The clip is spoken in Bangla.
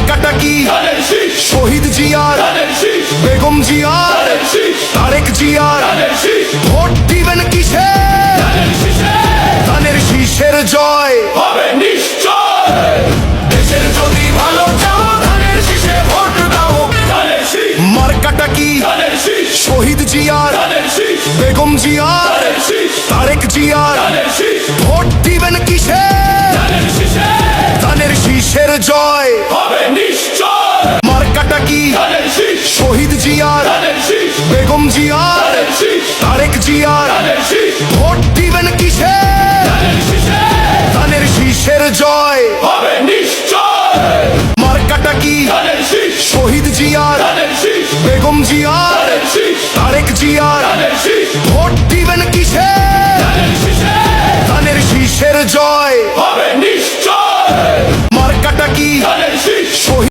মার্কাটা কি শহীদ জিয়ার, বেগম জিয়ার, তারেক জিয়ার। ভোট দিবেন কিসে? ধানের শীষের জয় হবে নিশ্চয়। দেশের যদি ভালো চাও ধানের শীষে ভোট দাও। মার্কাটা কি শহীদ জিয়ার, বেগম জিয়ার, তারেক জিয়ার। ভোট দিবেন কিসে? ধানের শীষের জয় হবে নিশ্চয়। মার্কাটা কি শহীদ জিয়ার, বেগম জিয়ার, তারেক জিয়ার। ভোট দিবেন কিসে? ধানের শীষের জয় হবে নিশ্চয়। মার্কাটা কি শহীদ জিয়ার, বেগম জিয়ার, তারেক জিয়ার। ভোট দিবেন কিসে? ধানের শীষের জয় হবে নিশ্চয়। মার্কাটা কি শহীদ